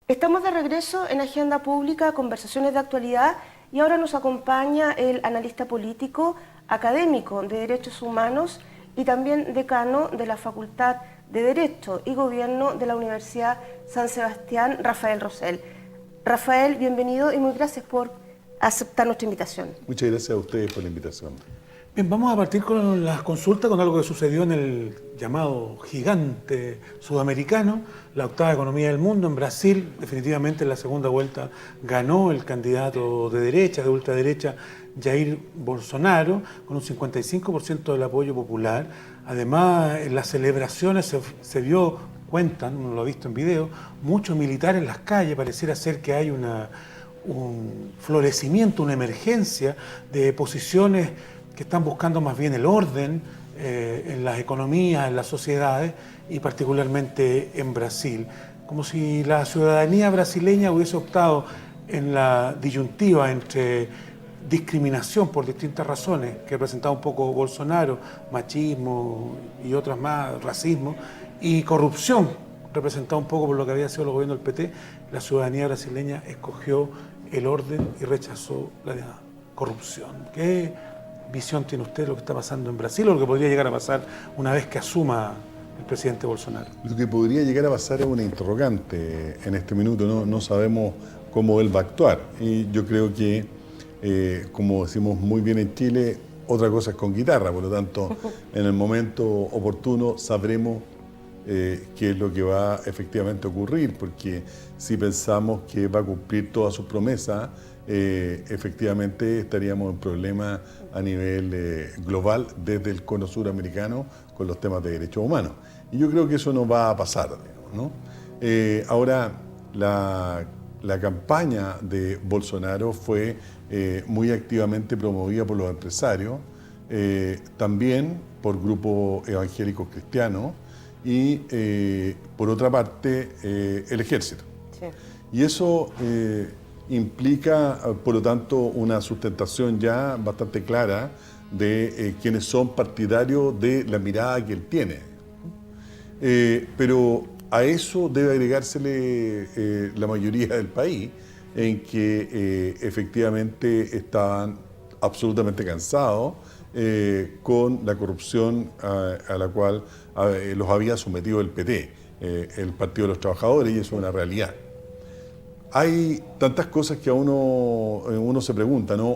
Estamos de regreso en Agenda Pública, conversaciones de actualidad, y ahora nos acompaña el analista político, académico de Derechos Humanos y también decano de la Facultad de Derecho y Gobierno de la Universidad San Sebastián, Rafael Rosell. Rafael, bienvenido y muy gracias por aceptar nuestra invitación. Muchas gracias a ustedes por la invitación. Bien, vamos a partir con las consultas, con algo que sucedió en el llamado gigante sudamericano, la octava economía del mundo. En Brasil, definitivamente en la segunda vuelta ganó el candidato de derecha, de ultraderecha, Jair Bolsonaro, con un 55% del apoyo popular. Además, en las celebraciones se vio, cuentan, uno lo ha visto en video, muchos militares en las calles. Pareciera ser que hay un florecimiento, una emergencia de posiciones que están buscando más bien el orden en las economías, en las sociedades y particularmente en Brasil. Como si la ciudadanía brasileña hubiese optado en la disyuntiva entre discriminación por distintas razones que presentaba un poco Bolsonaro, machismo y otras más, racismo, y corrupción, representada un poco por lo que había sido el gobierno del PT. La ciudadanía brasileña escogió el orden y rechazó la corrupción. ¿Qué visión tiene usted de lo que está pasando en Brasil o lo que podría llegar a pasar una vez que asuma el presidente Bolsonaro? Lo que podría llegar a pasar es una interrogante en este minuto, no sabemos cómo él va a actuar. Y yo creo que, como decimos muy bien en Chile, otra cosa es con guitarra, por lo tanto, en el momento oportuno sabremos qué es lo que va efectivamente a ocurrir, porque si pensamos que va a cumplir todas sus promesas, efectivamente estaríamos en problemas a nivel global desde el cono suramericano con los temas de derechos humanos. Y yo creo que eso no va a pasar, digamos, ¿no? Ahora, la campaña de Bolsonaro fue muy activamente promovida por los empresarios, también por grupos evangélicos cristianos y, por otra parte, el ejército. Sí. Y eso implica, por lo tanto, una sustentación ya bastante clara de quienes son partidarios de la mirada que él tiene. Pero a eso debe agregársele la mayoría del país, en que efectivamente estaban absolutamente cansados con la corrupción a la cual los había sometido el PT, el Partido de los Trabajadores, y eso es una realidad. Hay tantas cosas que a uno se pregunta, ¿no?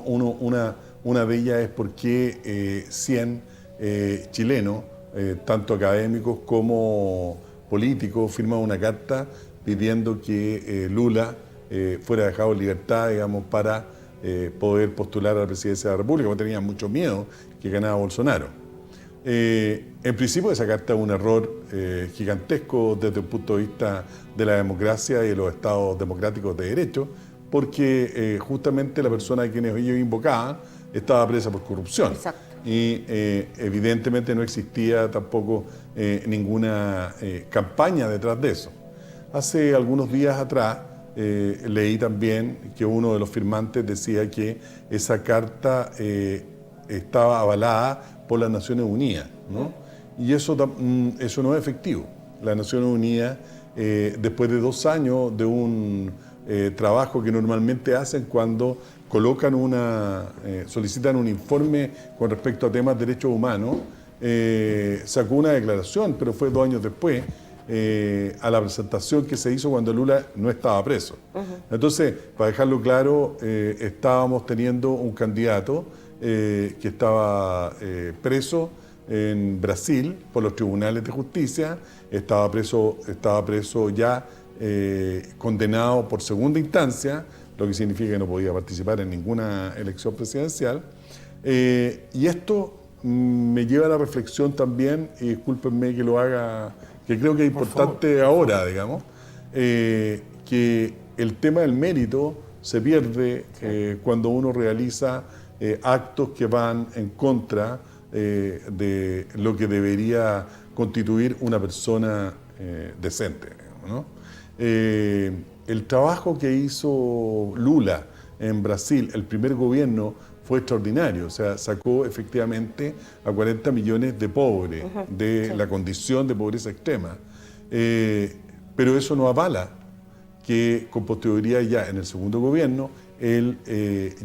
Una de ellas es por qué 100 chilenos, tanto académicos como políticos, firman una carta pidiendo que Lula fuera dejado en libertad, digamos, para poder postular a la presidencia de la República, porque tenían mucho miedo que ganara Bolsonaro. En principio esa carta es un error gigantesco desde el punto de vista de la democracia y de los estados democráticos de derecho, porque justamente la persona a quienes ellos invocaban estaba presa por corrupción. Exacto. Y evidentemente no existía tampoco ninguna campaña detrás de eso. Hace algunos días atrás leí también que uno de los firmantes decía que esa carta estaba avalada por las Naciones Unidas, ¿no? Y eso no es efectivo. Las Naciones Unidas, después de 2 años de un trabajo que normalmente hacen cuando colocan solicitan un informe con respecto a temas de derechos humanos, sacó una declaración, pero fue 2 años después, a la presentación que se hizo cuando Lula no estaba preso. Entonces, para dejarlo claro, estábamos teniendo un candidato que estaba preso en Brasil por los tribunales de justicia, estaba preso ya condenado por segunda instancia, lo que significa que no podía participar en ninguna elección presidencial. Y esto me lleva a la reflexión también, y discúlpenme que lo haga, que creo que es importante ahora, digamos, que el tema del mérito se pierde cuando uno realiza actos que van en contra de lo que debería constituir una persona decente, ¿no? El trabajo que hizo Lula en Brasil, el primer gobierno, fue extraordinario. O sea, sacó efectivamente a 40 millones de pobres de la condición de pobreza extrema. Pero eso no avala que con posterioridad ya en el segundo gobierno él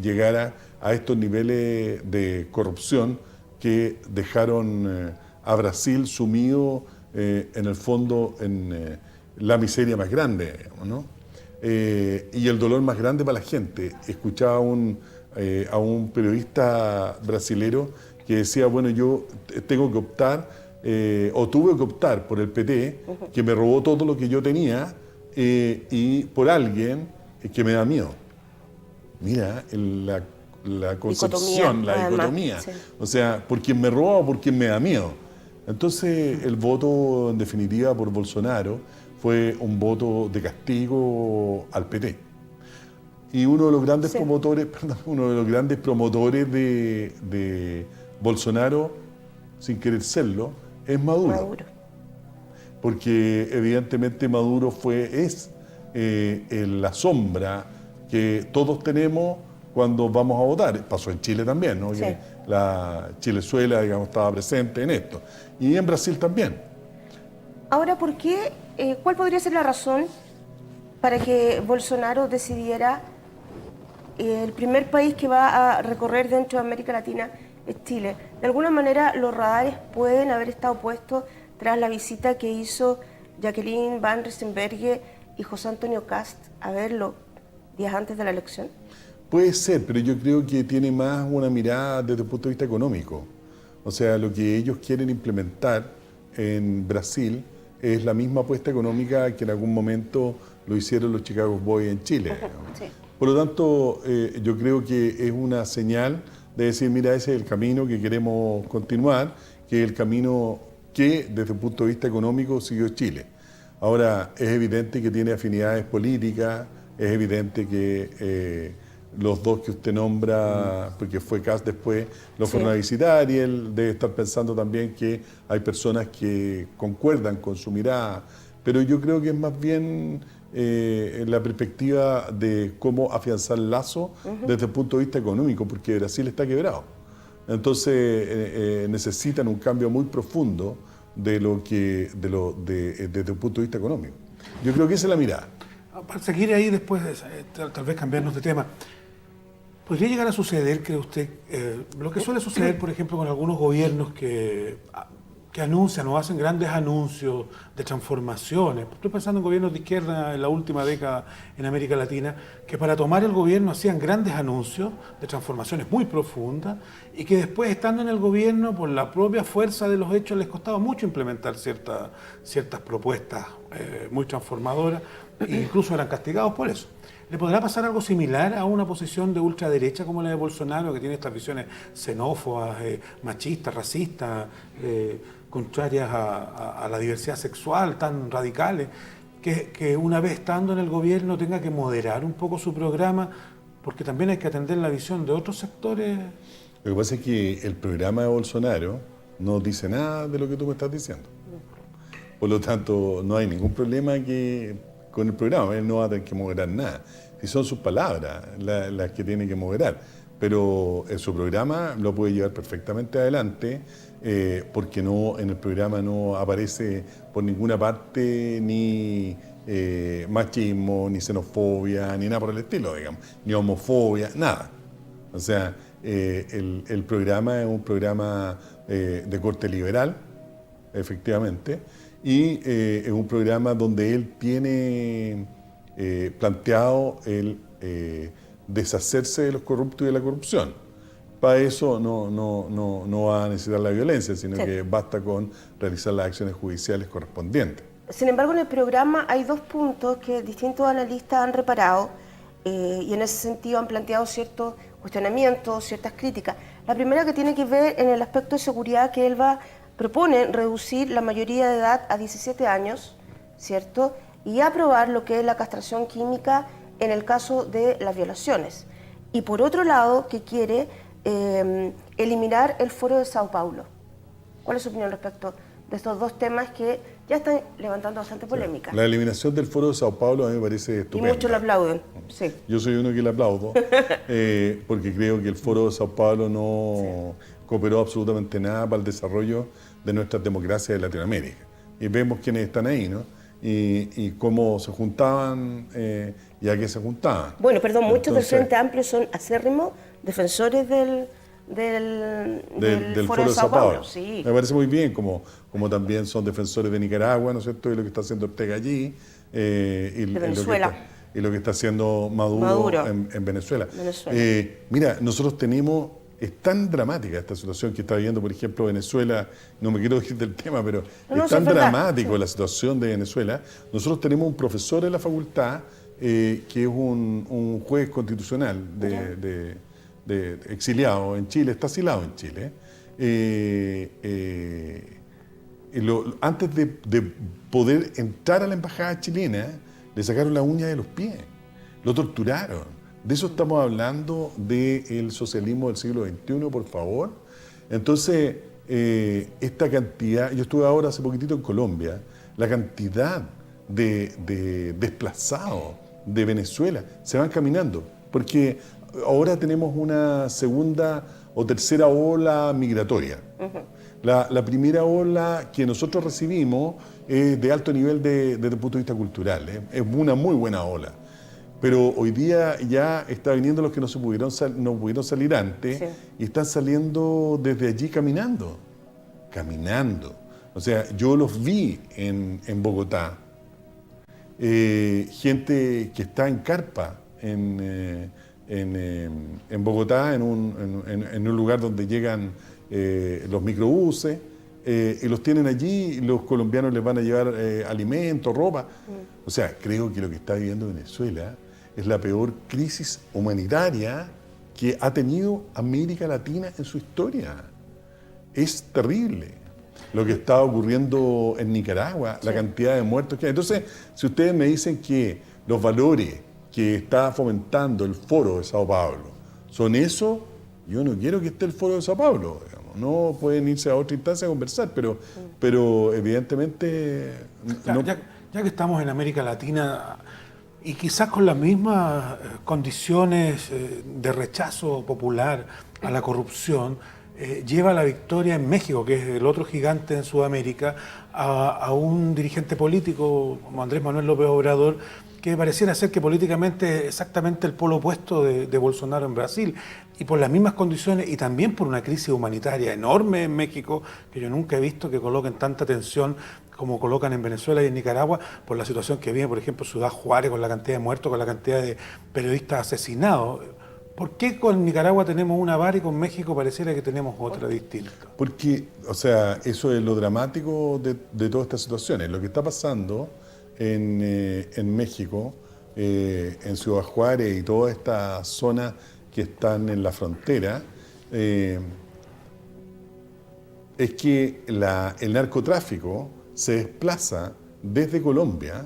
llegara a estos niveles de corrupción que dejaron a Brasil sumido en el fondo en la miseria más grande, digamos, ¿no? Y el dolor más grande para la gente. Escuchaba a un periodista brasilero que decía, bueno, yo tengo que optar, o tuve que optar por el PT, que me robó todo lo que yo tenía, y por alguien que me da miedo. Mira, la concepción, la dicotomía. Sí. O sea, por quien me roba o por quien me da miedo. Entonces, el voto, en definitiva, por Bolsonaro fue un voto de castigo al PT. Y uno de los grandes promotores de Bolsonaro, sin querer serlo, es Maduro. Porque evidentemente Maduro es la sombra que todos tenemos cuando vamos a votar. Pasó en Chile también, ¿no? Sí. Que la Chilezuela, digamos, estaba presente en esto. Y en Brasil también. Ahora, ¿por qué? ¿Cuál podría ser la razón para que Bolsonaro decidiera el primer país que va a recorrer dentro de América Latina es Chile? De alguna manera, los radares pueden haber estado puestos tras la visita que hizo Jacqueline Van Rysselberghe y José Antonio Kast a verlo días antes de la elección. Puede ser, pero yo creo que tiene más una mirada desde el punto de vista económico. O sea, lo que ellos quieren implementar en Brasil es la misma apuesta económica que en algún momento lo hicieron los Chicago Boys en Chile. Sí. Por lo tanto, yo creo que es una señal de decir, mira, ese es el camino que queremos continuar, que es el camino que desde el punto de vista económico siguió Chile. Ahora, es evidente que tiene afinidades políticas, es evidente que los dos que usted nombra, porque fue Kast después, lo fueron a visitar, y él debe estar pensando también que hay personas que concuerdan con su mirada, pero yo creo que es más bien en la perspectiva de cómo afianzar el lazo desde el punto de vista económico, porque Brasil está quebrado. Entonces necesitan un cambio muy profundo desde el punto de vista económico. Yo creo que esa es la mirada. Para seguir ahí después, tal vez cambiarnos de tema, ¿podría llegar a suceder, cree usted, lo que suele suceder, por ejemplo, con algunos gobiernos que anuncian o hacen grandes anuncios de transformaciones? Estoy pensando en gobiernos de izquierda en la última década en América Latina, que para tomar el gobierno hacían grandes anuncios de transformaciones muy profundas y que después, estando en el gobierno, por la propia fuerza de los hechos, les costaba mucho implementar ciertas propuestas muy transformadoras e incluso eran castigados por eso. ¿Le podrá pasar algo similar a una posición de ultraderecha como la de Bolsonaro, que tiene estas visiones xenófobas, machistas, racistas, contrarias a la diversidad sexual, tan radicales, que una vez estando en el gobierno tenga que moderar un poco su programa, porque también hay que atender la visión de otros sectores? Lo que pasa es que el programa de Bolsonaro no dice nada de lo que tú me estás diciendo. Por lo tanto, no hay ningún problema con el programa. Él no va a tener que moderar nada. Si son sus palabras las que tiene que moderar. Pero en su programa lo puede llevar perfectamente adelante, porque en el programa no aparece por ninguna parte ni machismo, ni xenofobia, ni nada por el estilo, digamos, ni homofobia, nada. O sea, el programa es un programa de corte liberal, efectivamente, y es un programa donde él tiene planteado el deshacerse de los corruptos y de la corrupción. Para eso no va a necesitar la violencia, sino que basta con realizar las acciones judiciales correspondientes. Sin embargo, en el programa hay dos puntos que distintos analistas han reparado y en ese sentido han planteado ciertos cuestionamientos, ciertas críticas. La primera, que tiene que ver en el aspecto de seguridad, que él propone reducir la mayoría de edad a 17 años, ¿cierto? Y aprobar lo que es la castración química en el caso de las violaciones. Y por otro lado, que quiere eliminar el Foro de Sao Paulo. ¿Cuál es su opinión respecto de estos dos temas que ya están levantando bastante polémica? La eliminación del Foro de Sao Paulo a mí me parece estupenda. Y muchos lo aplauden, sí. Yo soy uno que le aplaudo, porque creo que el Foro de Sao Paulo no cooperó absolutamente nada para el desarrollo de nuestras democracias de Latinoamérica. Y vemos quiénes están ahí, ¿no? y cómo se juntaban y a qué se juntaban. Bueno, perdón, muchos del Entonces, Frente Amplio son acérrimos defensores del Foro de Sao Paulo. Sí. Me parece muy bien, como también son defensores de Nicaragua, ¿no es cierto? Y lo que está haciendo Ortega allí. De Venezuela. Y lo que está haciendo Maduro. En Venezuela. Mira, nosotros tenemos... Es tan dramática esta situación que está viviendo, por ejemplo, Venezuela. No me quiero decir del tema, pero es tan dramático la situación de Venezuela. Nosotros tenemos un profesor en la facultad que es un juez constitucional de exiliado en Chile, está asilado en Chile. Antes de poder entrar a la embajada chilena, le sacaron la uña de los pies, lo torturaron. De eso estamos hablando del socialismo del siglo XXI, por favor. Entonces, esta cantidad, yo estuve ahora hace poquitito en Colombia, la cantidad de desplazados de Venezuela se van caminando, porque ahora tenemos una segunda o tercera ola migratoria. La primera ola que nosotros recibimos es de alto nivel desde el punto de vista cultural, es una muy buena ola. Pero hoy día ya está viniendo los que no pudieron salir antes, sí, y están saliendo desde allí caminando. O sea, yo los vi en Bogotá, gente que está en carpa en Bogotá, en un lugar donde llegan los microbuses, y los tienen allí, y los colombianos les van a llevar alimentos, ropa. O sea, creo que lo que está viviendo Venezuela es la peor crisis humanitaria que ha tenido América Latina en su historia. Es terrible lo que está ocurriendo en Nicaragua, sí, la cantidad de muertos que hay. Entonces, si ustedes me dicen que los valores que está fomentando el Foro de Sao Paulo son eso, yo no quiero que esté el Foro de Sao Paulo, digamos. No pueden irse a otra instancia a conversar, pero evidentemente... Ya que estamos en América Latina... Y quizás con las mismas condiciones de rechazo popular a la corrupción, lleva la victoria en México, que es el otro gigante en Sudamérica, a un dirigente político como Andrés Manuel López Obrador, que pareciera ser que políticamente es exactamente el polo opuesto de Bolsonaro en Brasil. Y por las mismas condiciones, y también por una crisis humanitaria enorme en México, que yo nunca he visto que coloquen tanta tensión como colocan en Venezuela y en Nicaragua, por la situación que vive, por ejemplo, Ciudad Juárez, con la cantidad de muertos, con la cantidad de periodistas asesinados. ¿Por qué con Nicaragua tenemos una vara y con México pareciera que tenemos otra distinta? Porque, o sea, eso es lo dramático de todas estas situaciones. Lo que está pasando en México, en Ciudad Juárez y toda esta zona que están en la frontera, es que el narcotráfico se desplaza desde Colombia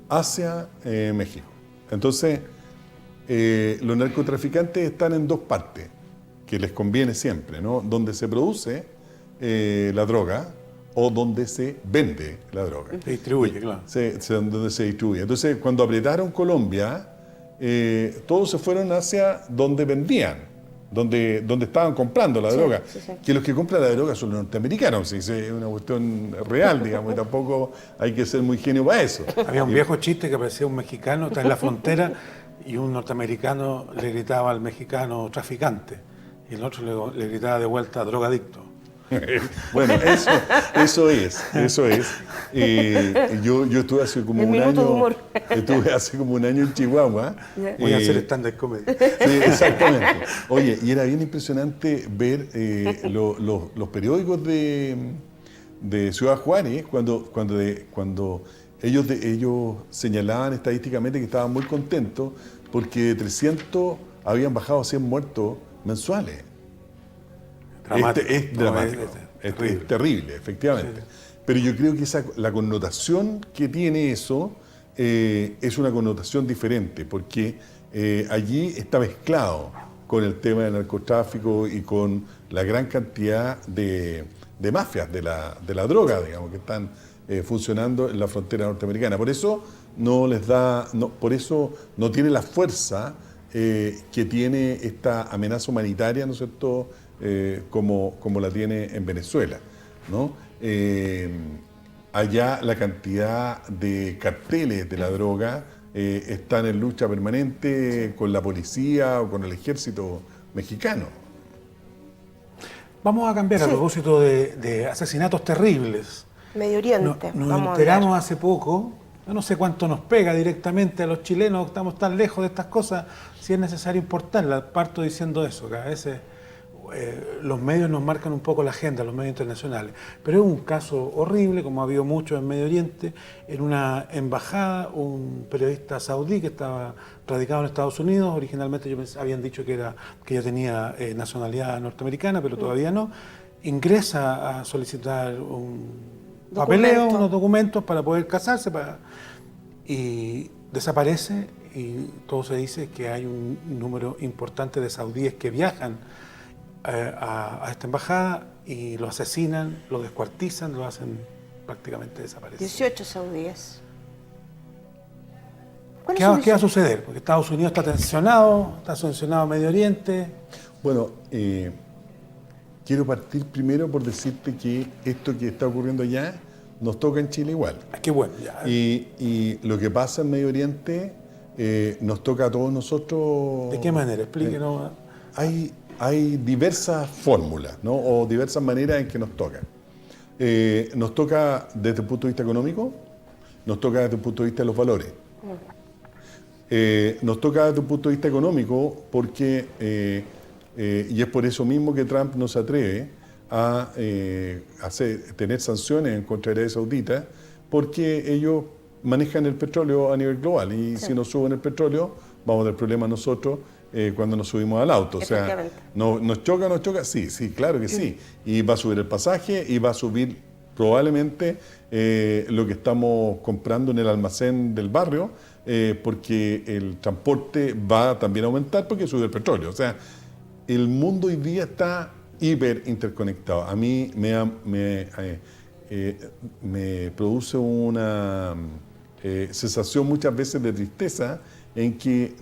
hacia México. Entonces, los narcotraficantes están en dos partes, que les conviene siempre, ¿no? Donde se produce la droga o donde se vende la droga. Se distribuye, claro. Donde se distribuye. Entonces, cuando apretaron Colombia, todos se fueron hacia donde vendían, donde estaban comprando la droga. Sí. Que los que compran la droga son los norteamericanos, es una cuestión real, digamos, y tampoco hay que ser muy genio para eso. Había un viejo chiste que aparecía un mexicano, está en la frontera, y un norteamericano le gritaba al mexicano traficante, y el otro le gritaba de vuelta drogadicto. Bueno, eso es. Yo estuve hace como un año. Estuve hace como un año en Chihuahua. Voy a hacer stand-up comedy. Sí, exactamente. Oye, y era bien impresionante ver los periódicos de Ciudad Juárez cuando ellos señalaban estadísticamente que estaban muy contentos porque de 300 habían bajado a 100 muertos mensuales. Es dramático, es terrible, efectivamente. Sí. Pero yo creo que la connotación que tiene eso es una connotación diferente, porque allí está mezclado con el tema del narcotráfico y con la gran cantidad de mafias de la droga, digamos, que están funcionando en la frontera norteamericana. Por eso por eso no tiene la fuerza que tiene esta amenaza humanitaria, ¿no es cierto?, como la tiene en Venezuela, ¿no? allá la cantidad de carteles de la droga están en lucha permanente con la policía o con el ejército mexicano. Vamos a cambiar a propósito de asesinatos terribles. Medio Oriente. Nos enteramos hace poco, yo no sé cuánto nos pega directamente a los chilenos, estamos tan lejos de estas cosas, si es necesario importarlas. Parto diciendo eso, que a veces los medios nos marcan un poco la agenda, los medios internacionales. Pero es un caso horrible, como ha habido muchos en Medio Oriente. En una embajada, un periodista saudí que estaba radicado en Estados Unidos, originalmente habían dicho que ya tenía nacionalidad norteamericana, pero todavía no, ingresa a solicitar un papeleo, unos documentos para poder casarse, y desaparece, y todo se dice que hay un número importante de saudíes que viajan a esta embajada y lo asesinan, lo descuartizan, lo hacen prácticamente desaparecer. 18 saudíes. ¿Qué va a suceder? Porque Estados Unidos está tensionado Medio Oriente. Bueno, quiero partir primero por decirte que esto que está ocurriendo allá nos toca en Chile igual. Qué bueno, ya. Y lo que pasa en Medio Oriente nos toca a todos nosotros. ¿De qué manera? Explíquenos. Hay diversas fórmulas, ¿no? O diversas maneras en que nos toca. Nos toca desde el punto de vista económico, nos toca desde el punto de vista de los valores. Nos toca desde el punto de vista económico porque, y es por eso mismo que Trump no se atreve a tener sanciones en contra de Arabia Saudita, porque ellos manejan el petróleo a nivel global y si nos suben el petróleo, vamos a tener problemas nosotros cuando nos subimos al auto. O sea, ¿nos choca? Sí, claro que sí. Y va a subir el pasaje y va a subir probablemente lo que estamos comprando en el almacén del barrio, porque el transporte va también a aumentar porque sube el petróleo. O sea, el mundo hoy día está hiper interconectado. A mí me produce una sensación muchas veces de tristeza en que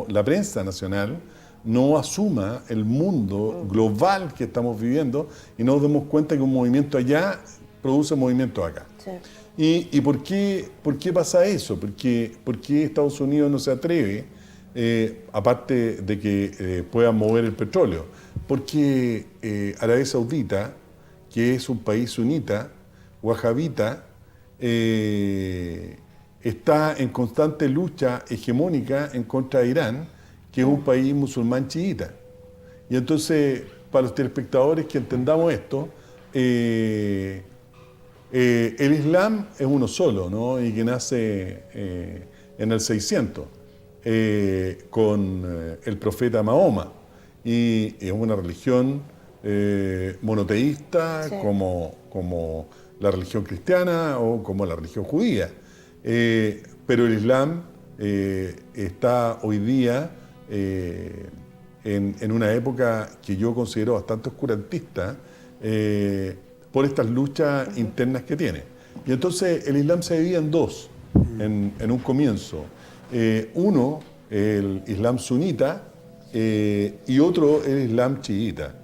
la prensa nacional no asuma el mundo global que estamos viviendo y nos demos cuenta que un movimiento allá produce movimiento acá. Sí. ¿Y por qué pasa eso? ¿Por qué Estados Unidos no se atreve, aparte de que puedan mover el petróleo? Porque Arabia Saudita, que es un país sunita, wahabita, está en constante lucha hegemónica en contra de Irán, que es un país musulmán chiita. Y entonces, para los telespectadores que entendamos esto, el Islam es uno solo, ¿no? Y que nace en el 600 con el profeta Mahoma. Y es una religión monoteísta, sí, como la religión cristiana o como la religión judía. Pero el Islam está hoy día en una época que yo considero bastante oscurantista por estas luchas internas que tiene. Y entonces el Islam se divide en dos en un comienzo. Uno, el Islam sunita, y otro, el Islam chiita.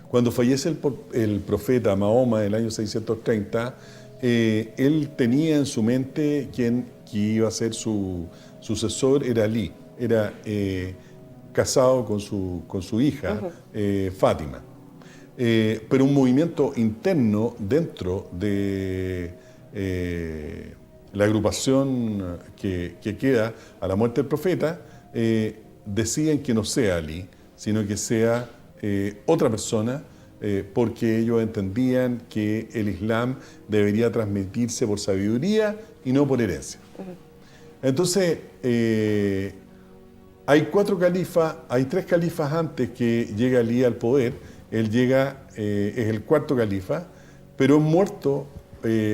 Cuando fallece el profeta Mahoma en el año 630, él tenía en su mente que iba a ser su sucesor, era Ali, era casado con su hija, Fátima. Pero un movimiento interno dentro de la agrupación que queda a la muerte del profeta, decían que no sea Ali, sino que sea otra persona, porque ellos entendían que el Islam debería transmitirse por sabiduría y no por herencia. Entonces, hay tres califas antes que llega Ali al poder. Él llega, es el cuarto califa, pero es muerto,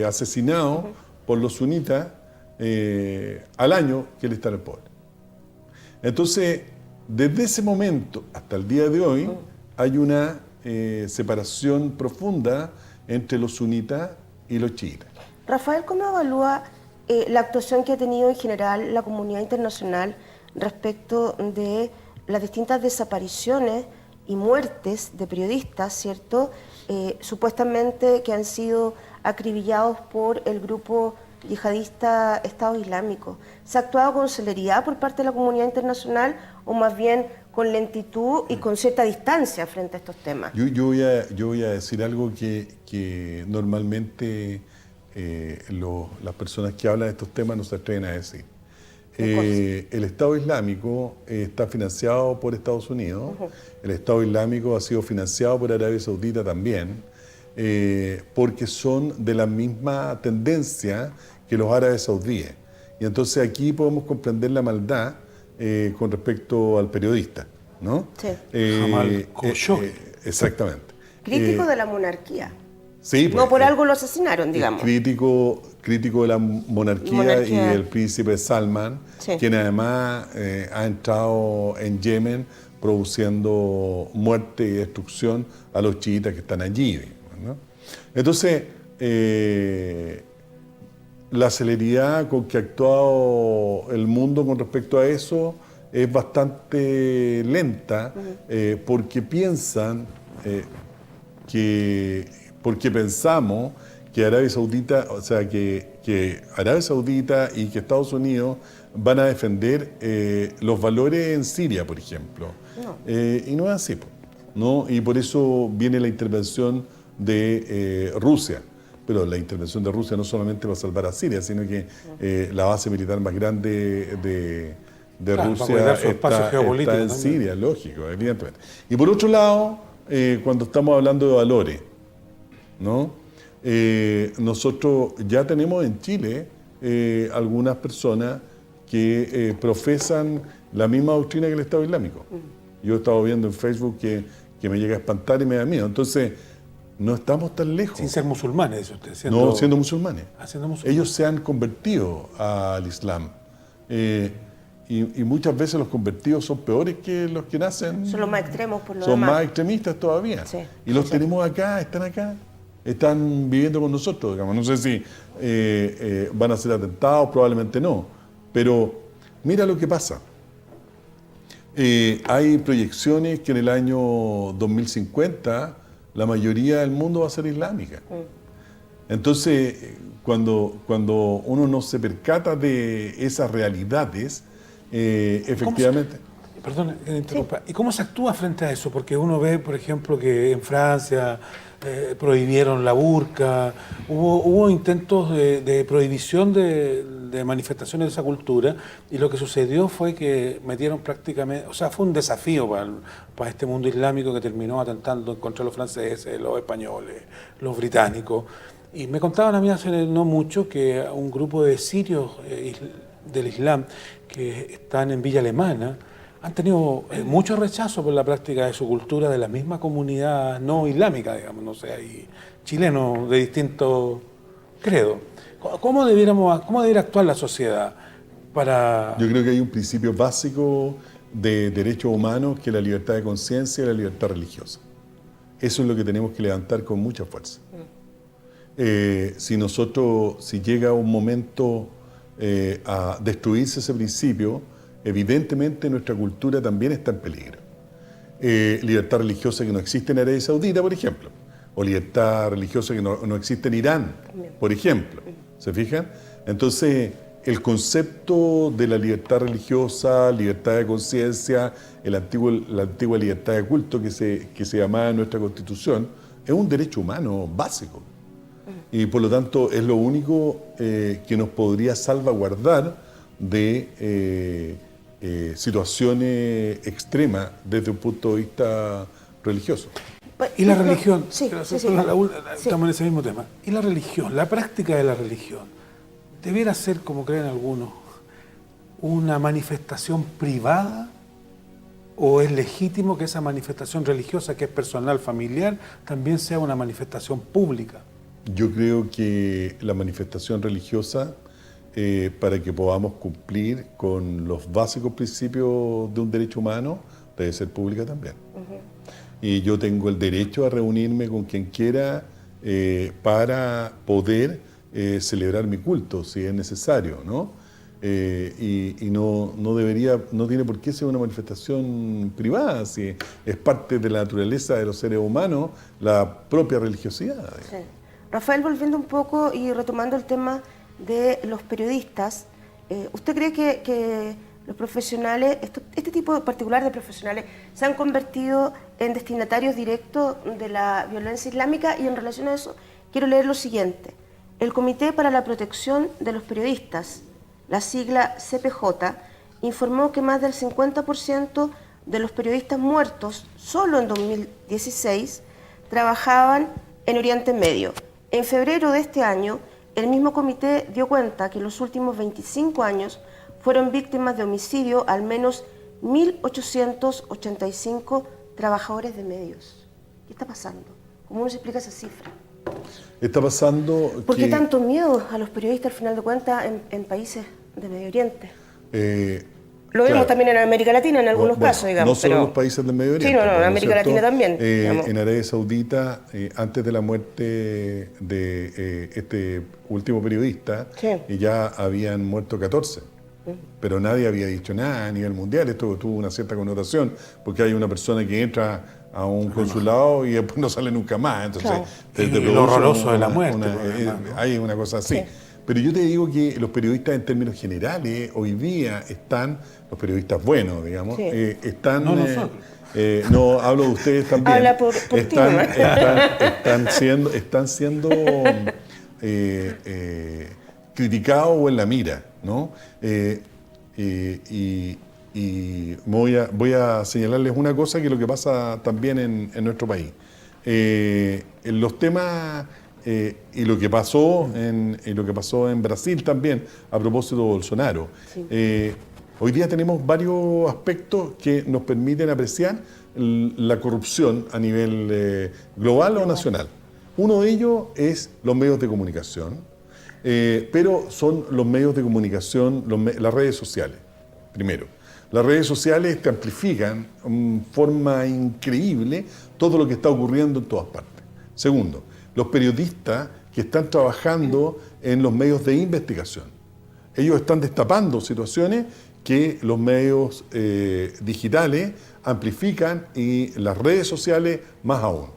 asesinado por los sunitas al año que él está en el poder. Entonces, desde ese momento hasta el día de hoy, hay una separación profunda entre los sunitas y los chiitas. Rafael, ¿cómo evalúa la actuación que ha tenido en general la comunidad internacional respecto de las distintas desapariciones y muertes de periodistas, ¿cierto? Supuestamente que han sido acribillados por el grupo yihadista Estado Islámico. ¿Se ha actuado con celeridad por parte de la comunidad internacional o más bien con lentitud y con cierta distancia frente a estos temas? Yo voy a decir algo que normalmente las personas que hablan de estos temas no se atreven a decir. El Estado Islámico está financiado por Estados Unidos, el Estado Islámico ha sido financiado por Arabia Saudita también, porque son de la misma tendencia que los árabes saudíes. Y entonces aquí podemos comprender la maldad con respecto al periodista, ¿no? Sí. Jamal Khashoggi. Exactamente. Crítico de la monarquía. Sí, pues, no por algo lo asesinaron, digamos. Crítico de la monarquía y del príncipe Salman, Sí. quien además ha entrado en Yemen produciendo muerte y destrucción a los chiitas que están allí, ¿no? Entonces, la celeridad con que ha actuado el mundo con respecto a eso es bastante lenta, porque pensamos que Arabia Saudita, o sea, que Arabia Saudita y que Estados Unidos van a defender los valores en Siria, por ejemplo. No. Y no es así, ¿no? Y por eso viene la intervención de Rusia. Pero la intervención de Rusia no solamente va a salvar a Siria, sino que la base militar más grande de Claro, Rusia está en Siria, lógico, evidentemente. Y por otro lado, cuando estamos hablando de valores, ¿no? Nosotros ya tenemos en Chile algunas personas que profesan la misma doctrina que el Estado Islámico. Yo he estado viendo en Facebook que me llega a espantar y me da miedo. Entonces, no estamos tan lejos. Sin ser musulmanes, dice usted. Siendo musulmanes. Siendo musulmanes. Ellos se han convertido al Islam. Y muchas veces los convertidos son peores que los que nacen. Son los más extremos por lo Son demás. más extremistas todavía. Sí, y los sí. tenemos acá, están viviendo con nosotros, digamos. No sé si van a ser atentados, probablemente no. Pero mira lo que pasa. Hay proyecciones que en el año 2050 la mayoría del mundo va a ser islámica. Entonces, cuando uno no se percata de esas realidades, efectivamente... Perdón que me interrumpa. Sí. ¿Y cómo se actúa frente a eso? Porque uno ve, por ejemplo, que en Francia prohibieron la burka, hubo intentos de prohibición de manifestaciones de esa cultura, y lo que sucedió fue que metieron prácticamente, o sea, fue un desafío para este mundo islámico que terminó atentando contra los franceses, los españoles, los británicos. Y me contaban a mí hace no mucho que un grupo de sirios del Islam que están en Villa Alemana han tenido mucho rechazo por la práctica de su cultura de la misma comunidad no islámica, digamos, no sé, hay chilenos de distintos credos. ¿Cómo debiera actuar la sociedad para...? Yo creo que hay un principio básico de derechos humanos que es la libertad de conciencia y la libertad religiosa. Eso es lo que tenemos que levantar con mucha fuerza. Si llega un momento a destruirse ese principio, evidentemente nuestra cultura también está en peligro. Libertad religiosa que no existe en Arabia Saudita, por ejemplo, o libertad religiosa que no existe en Irán, por ejemplo. ¿Se fijan? Entonces, el concepto de la libertad religiosa, libertad de conciencia, la antigua libertad de culto que se llamaba en nuestra Constitución, es un derecho humano básico. Y por lo tanto es lo único que nos podría salvaguardar de situaciones extremas desde un punto de vista religioso. ¿Y la religión? Sí. Estamos en ese mismo tema. ¿Y la religión, la práctica de la religión, debiera ser, como creen algunos, una manifestación privada? ¿O es legítimo que esa manifestación religiosa, que es personal, familiar, también sea una manifestación pública? Yo creo que la manifestación religiosa, para que podamos cumplir con los básicos principios de un derecho humano, debe ser pública también. Y yo tengo el derecho a reunirme con quien quiera para poder celebrar mi culto, si es necesario, ¿no? Y no tiene por qué ser una manifestación privada, si es parte de la naturaleza de los seres humanos, la propia religiosidad. Sí. Rafael, volviendo un poco y retomando el tema de los periodistas, ¿usted cree que los profesionales, este tipo particular de profesionales, se han convertido en destinatarios directos de la violencia islámica? Y en relación a eso, quiero leer lo siguiente. El Comité para la Protección de los Periodistas, la sigla CPJ, informó que más del 50% de los periodistas muertos solo en 2016 trabajaban en Oriente Medio. En febrero de este año, el mismo comité dio cuenta que en los últimos 25 años fueron víctimas de homicidio al menos 1.885 trabajadores de medios. ¿Qué está pasando? ¿Cómo uno se explica esa cifra? Está pasando ¿Por qué tanto miedo a los periodistas, al final de cuentas, en países de Medio Oriente? Lo vemos también en América Latina en algunos casos, digamos. No solo en los países del Medio Oriente. Sí, en América Latina también. En Arabia Saudita, antes de la muerte de este último periodista, ya habían muerto 14. Pero nadie había dicho nada a nivel mundial. Esto tuvo una cierta connotación, porque hay una persona que entra a un consulado y después no sale nunca más. Entonces, lo horroroso de la muerte. Hay una cosa así. Sí. Pero yo te digo que los periodistas en términos generales hoy día están, los periodistas buenos, digamos, están... No, hablo de ustedes también. Habla por están siendo criticados o en la mira, ¿no? Y voy a señalarles una cosa, que es lo que pasa también en nuestro país. En los temas... y lo que pasó en Brasil también, a propósito de Bolsonaro. Hoy día tenemos varios aspectos que nos permiten apreciar la corrupción a nivel global o nacional. Uno de ellos es los medios de comunicación, pero son los medios de comunicación, las redes sociales, primero. Las redes sociales te amplifican en forma increíble todo lo que está ocurriendo en todas partes. Segundo, los periodistas que están trabajando en los medios de investigación. Ellos están destapando situaciones que los medios digitales amplifican, y las redes sociales más aún.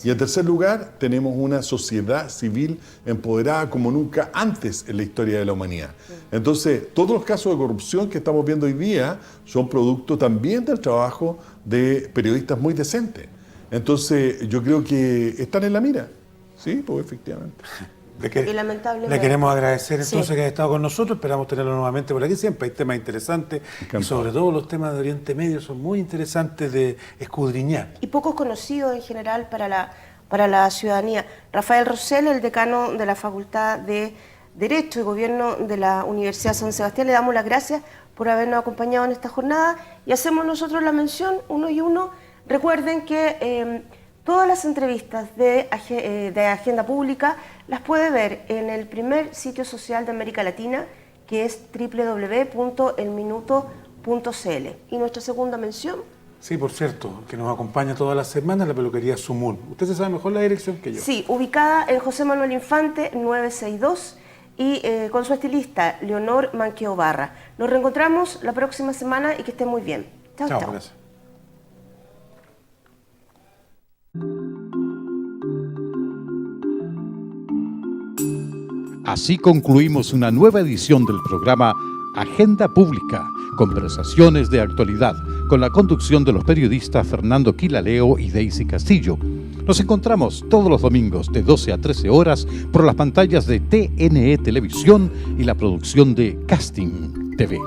Y en tercer lugar, tenemos una sociedad civil empoderada como nunca antes en la historia de la humanidad. Entonces, todos los casos de corrupción que estamos viendo hoy día son producto también del trabajo de periodistas muy decentes. Entonces, yo creo que están en la mira. Sí, pues efectivamente. Y lamentablemente. Le queremos agradecer entonces que haya estado con nosotros. Esperamos tenerlo nuevamente por aquí. Siempre hay temas interesantes. Y sobre todo los temas de Oriente Medio son muy interesantes de escudriñar. Y pocos conocidos en general para la ciudadanía. Rafael Rosell, el decano de la Facultad de Derecho y Gobierno de la Universidad San Sebastián, le damos las gracias por habernos acompañado en esta jornada. Y hacemos nosotros la mención, uno y uno. Recuerden que todas las entrevistas de Agenda Pública las puede ver en el primer sitio social de América Latina, que es www.elminuto.cl. Y nuestra segunda mención. Sí, por cierto, que nos acompaña todas las semanas, la peluquería Sumul. Usted se sabe mejor la dirección que yo. Sí, ubicada en José Manuel Infante 962 y con su estilista Leonor Manqueo Barra. Nos reencontramos la próxima semana y que estén muy bien. Chao, chao. Gracias. Así concluimos una nueva edición del programa Agenda Pública, conversaciones de actualidad, con la conducción de los periodistas Fernando Quilaleo y Daisy Castillo. Nos encontramos todos los domingos de 12 a 13 horas por las pantallas de TNE Televisión y la producción de Casting TV.